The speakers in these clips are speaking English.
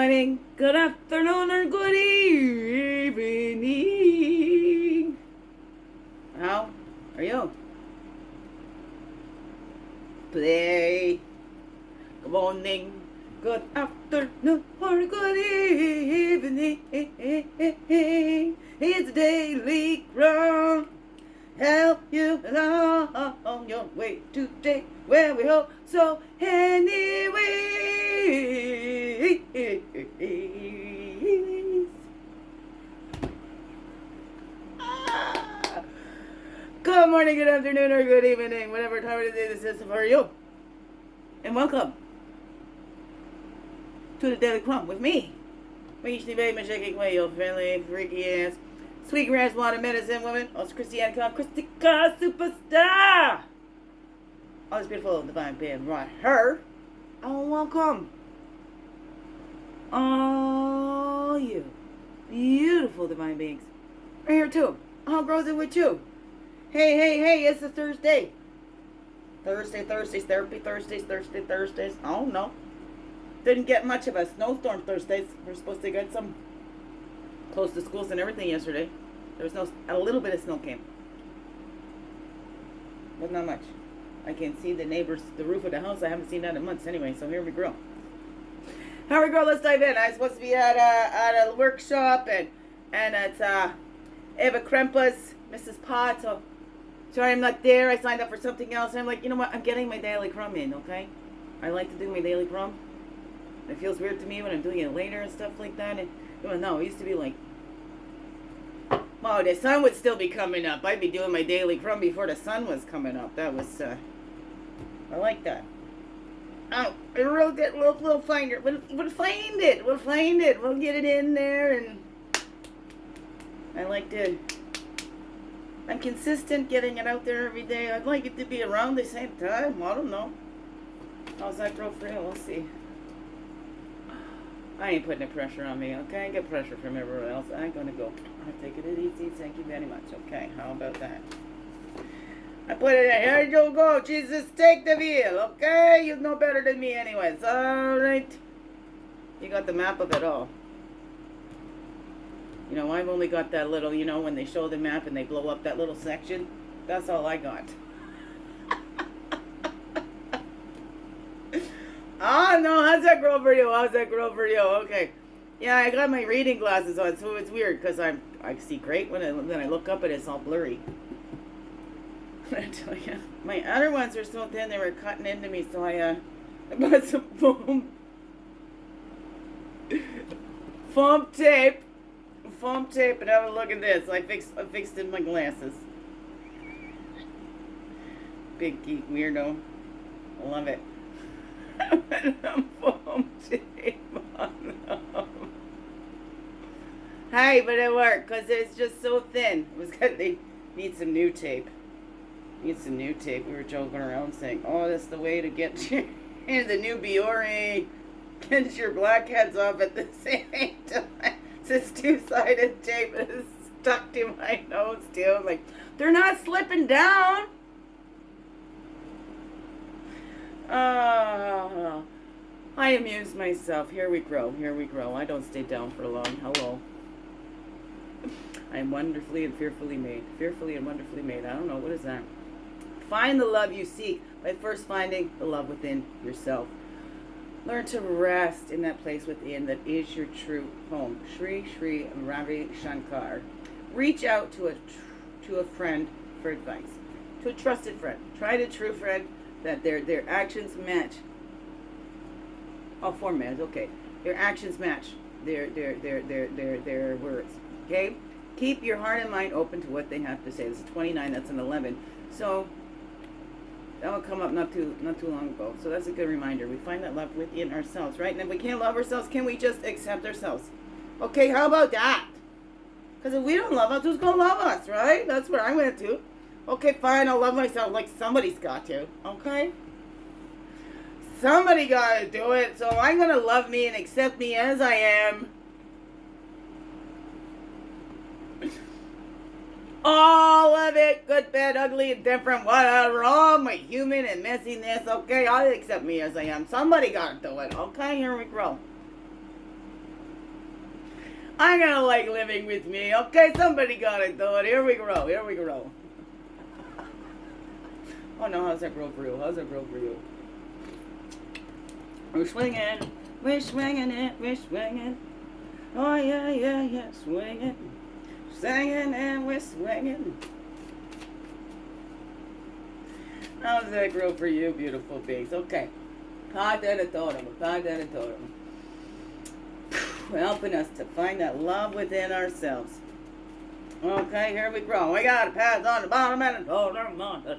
morning, good afternoon, or good evening. How are you today? Good morning, good afternoon, or good evening. It's Daily CRUMB. Help you along your way today, where we hope so. Anyways, good morning, good afternoon, or good evening, whatever time of the day this is for you. And welcome to the Daily CRUMB with me, your friendly, freaky ass, sweet grass water medicine woman, also Christiana Christica superstar. All this beautiful divine being right here. Oh, welcome all you beautiful divine beings. Right here too. How grows it with you? Hey, it's a Thursday. Thursdays, therapy Thursdays. I don't know. Didn't get much of a snowstorm Thursdays. We're supposed to get some close to schools and everything yesterday. There was a little bit of snow came. But not much. I can see the roof of the house. I haven't seen that in months anyway, so here we go. Here we go, let's dive in. I was supposed to be at a workshop and it's Eva Krempa's Mrs. Potts, so I'm not there. I signed up for something else and I'm like, you know what, I'm getting my Daily CRUMB in, okay? I like to do my Daily CRUMB. It feels weird to me when I'm doing it later and stuff like that. And no, it used to be like, wow, the sun would still be coming up. I'd be doing my Daily CRUMB before the sun was coming up. That was, I like that. Oh, I wrote that little finder. We'll find it. We'll get it in there. And I like to, I'm consistent getting it out there every day. I'd like it to be around the same time. I don't know. How's that girl for you? We'll see. I ain't putting the pressure on me, okay? I get pressure from everywhere else. I'm gonna go. I'll take it easy. Thank you very much. Okay, how about that? I put it in. Here you go. Jesus, take the wheel, okay? You know better than me anyways. Alright. You got the map of it all. You know, I've only got that little, you know, when they show the map and they blow up that little section. That's all I got. Oh, no, how's that girl for you? Okay. Yeah, I got my reading glasses on, so it's weird because I see great when I look up and it's all blurry. I tell you, my other ones are so thin they were cutting into me, so I bought some foam tape, and have a look at this. I fixed in my glasses. Big geek weirdo. I love it. Foam tape on them. Hey, but it worked because it's just so thin. It was good. They need some new tape. We were joking around saying, "Oh, that's the way to get the new Biore. Get your blackheads off at the same time." This two-sided tape is stuck to my nose too. I'm like, they're not slipping down. I amuse myself. Here we grow. I don't stay down for long. Hello. I am wonderfully and fearfully made. Fearfully and wonderfully made. I don't know. What is that? Find the love you seek by first finding the love within yourself. Learn to rest in that place within that is your true home. Sri Ravi Shankar. Reach out to a friend for advice. To a trusted friend. Try a true friend that their actions match. Oh, format, okay. Their actions match their words. Okay? Keep your heart and mind open to what they have to say. This is 29, that's an 11. So that will come up not too long ago. So that's a good reminder. We find that love within ourselves, right? And if we can't love ourselves, can we just accept ourselves? Okay, how about that? Because if we don't love us, who's going to love us, right? That's what I'm going to do. Okay, fine, I'll love myself like somebody's got to, okay? Somebody got to do it, so I'm going to love me and accept me as I am. All of it, good, bad, ugly, and different, whatever, all my human and messiness, okay? I'll accept me as I am. Somebody got to do it, okay? Here we go. I'm gonna like living with me. Okay, somebody gotta do it. Here we go. Here we go. Oh no, how's that grow for you? How's that grow for you? We're swinging. We're swinging it. We're swinging. Oh yeah, yeah, yeah. Swinging. Singing and we're swinging. How's that grow for you, beautiful beings? Okay. Totem. Helping us to find that love within ourselves. Okay, here we go. We got pads on the bottom and a totem on the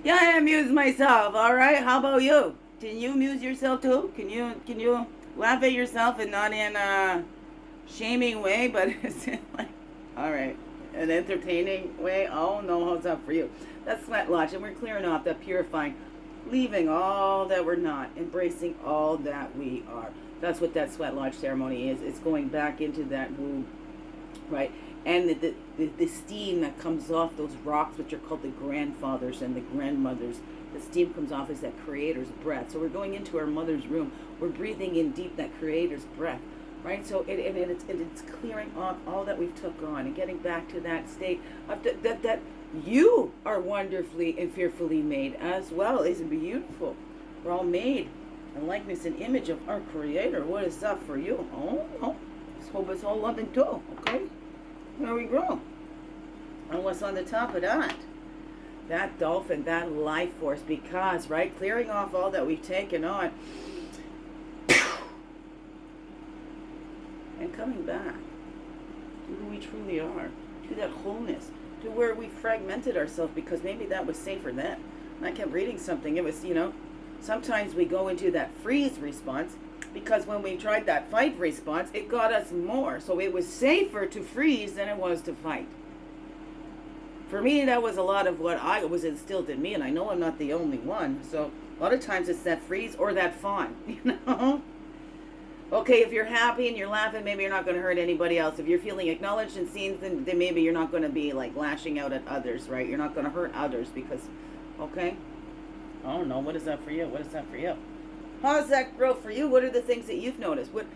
Yeah, I amuse myself, alright? How about you? Can you amuse yourself too? Can you laugh at yourself and not in a shaming way, but it's like, alright, an entertaining way? Oh no, how's that for you? That's sweat lodge, and we're clearing off that purifying, leaving all that we're not, embracing all that we are. That's what that sweat lodge ceremony is. It's going back into that womb, right? And the steam that comes off those rocks, which are called the grandfathers and the grandmothers, the steam comes off as that creator's breath. So we're going into our mother's room. We're breathing in deep that creator's breath, right? So it's clearing off all that we've took on and getting back to that state of that you are wonderfully and fearfully made as well. Isn't it beautiful? We're all made in likeness and image of our creator. What is that for you? Oh, just hope it's all loving too, okay? There we go. And what's on the top of that? That dolphin, that life force, because, right, clearing off all that we've taken on and coming back to who we truly are, to that wholeness, to where we fragmented ourselves because maybe that was safer then. And I kept reading something. It was, sometimes we go into that freeze response because when we tried that fight response, it got us more. So it was safer to freeze than it was to fight. For me, that was a lot of what I was instilled in me, and I know I'm not the only one. So a lot of times it's that freeze or that fawn, Okay, if you're happy and you're laughing, maybe you're not going to hurt anybody else. If you're feeling acknowledged and seen, then maybe you're not going to be like lashing out at others, right? You're not going to hurt others because, okay? I don't know. What is that for you? What is that for you? How does that grow for you? What are the things that you've noticed? What,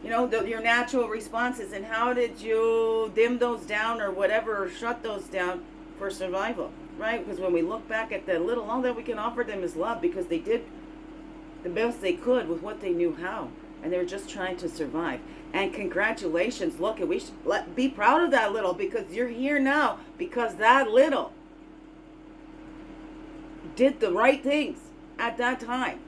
your natural responses, and how did you dim those down or whatever, or shut those down for survival, right? Because when we look back at that little, all that we can offer them is love because they did the best they could with what they knew how. And they were just trying to survive. And congratulations, look, and we should be proud of that little because you're here now because that little did the right things at that time.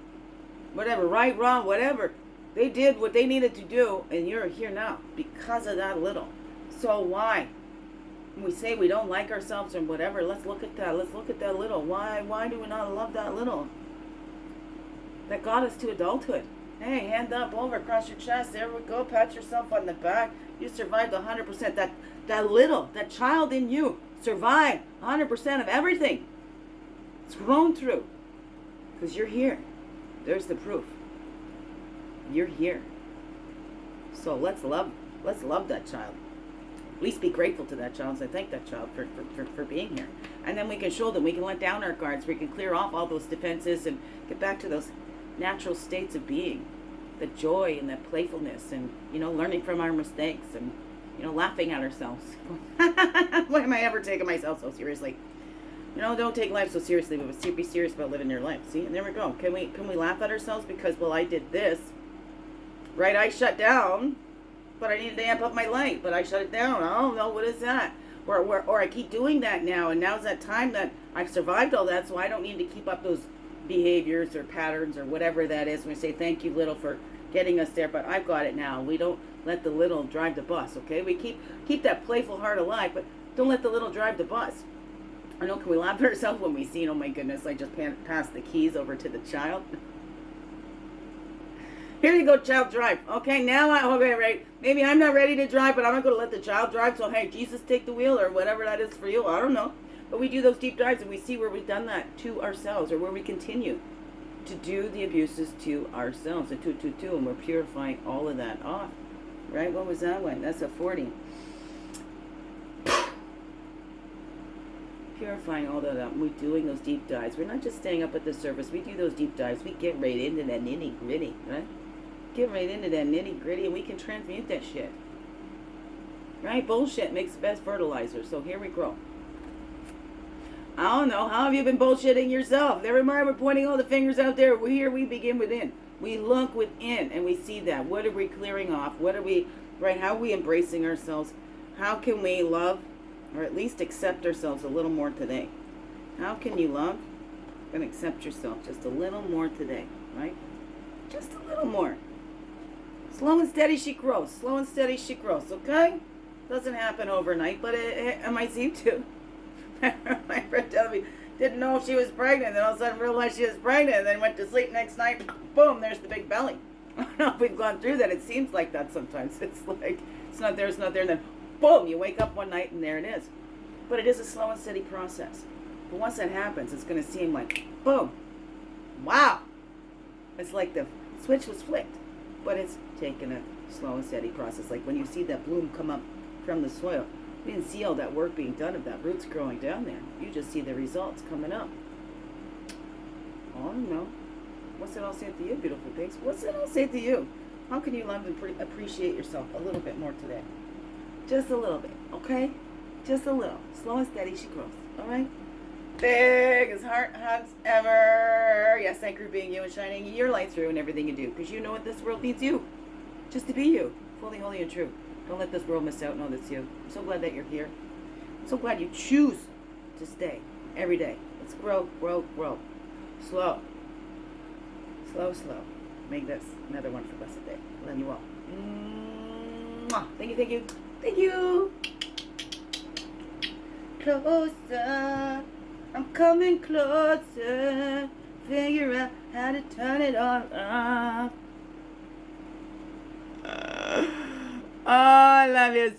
Whatever, right, wrong, whatever. They did what they needed to do, and you're here now because of that little. So why? When we say we don't like ourselves or whatever, let's look at that. Let's look at that little. Why do we not love that little? That got us to adulthood. Hey, hand up over across your chest. There we go. Pat yourself on the back. You survived 100%. That little, that child in you survived 100% of everything. It's grown through. Because you're here. There's the proof. You're here. So let's love that child. At least be grateful to that child and say thank that child for being here. And then we can show them. We can let down our guards. We can clear off all those defenses and get back to those natural states of being, the joy and that playfulness, and learning from our mistakes, and laughing at ourselves. Why am I ever taking myself so seriously? Don't take life so seriously, but be serious about living your life. See, and there we go. Can we laugh at ourselves because, well, I did this, right? I shut down, but I needed to amp up my light, but I shut it down. Oh no, what is that? Or I keep doing that now, and now's that time that I've survived all that, so I don't need to keep up those behaviors or patterns or whatever that is. We say thank you, little, for getting us there, but I've got it now. We don't let the little drive the bus, okay? We keep that playful heart alive, but don't let the little drive the bus. I know, can we laugh at ourselves when we see, oh my goodness, I just passed the keys over to the child? Here you go, child, drive. Okay, now right, maybe I'm not ready to drive, but I'm not going to let the child drive, so hey, Jesus, take the wheel, or whatever that is for you. I don't know. But we do those deep dives and we see where we've done that to ourselves, or where we continue to do the abuses to ourselves. A 222, and we're purifying all of that off. Right? What was that one? That's a 40. Purifying all that. We're doing those deep dives. We're not just staying up at the surface. We do those deep dives. We get right into that nitty gritty, right? Get right into that nitty gritty, and we can transmute that shit. Right? Bullshit makes the best fertilizer. So here we grow. I don't know. How have you been bullshitting yourself? Never mind, we're pointing all the fingers out there. Here we begin within. We look within and we see that. What are we clearing off? What are we, right? How are we embracing ourselves? How can we love, or at least accept ourselves a little more today? How can you love and accept yourself just a little more today, right? Just a little more. Slow and steady she grows. Slow and steady she grows, okay? Doesn't happen overnight, but it might seem to. My friend told me, didn't know if she was pregnant, then all of a sudden realized she was pregnant, and then went to sleep next night, boom, there's the big belly. I don't know if we've gone through that. It seems like that sometimes. It's like, it's not there, and then boom, you wake up one night and there it is. But it is a slow and steady process. But once that happens, it's going to seem like, boom, wow. It's like the switch was flicked, but it's taken a slow and steady process. Like when you see that bloom come up from the soil, you didn't see all that work being done of that roots growing down there. You just see the results coming up. Oh, no. What's it all say to you, beautiful pigs? What's it all say to you? How can you love and appreciate yourself a little bit more today? Just a little bit, okay? Just a little. Slow and steady she grows, all right? Big as heart hugs ever. Yes, thank you for being you and shining your light through in everything you do. Because you know what this world needs you. Just to be you. Fully, holy, and true. Don't let this world miss out. Know that's you. I'm so glad that you're here. I'm so glad you choose to stay every day. Let's grow, grow, grow. Slow. Slow, slow. Make this another one for blessed day. Love you all. Mwah. Thank you, thank you. Thank you. Closer. I'm coming closer. Figure out how to turn it all off. Oh, I love you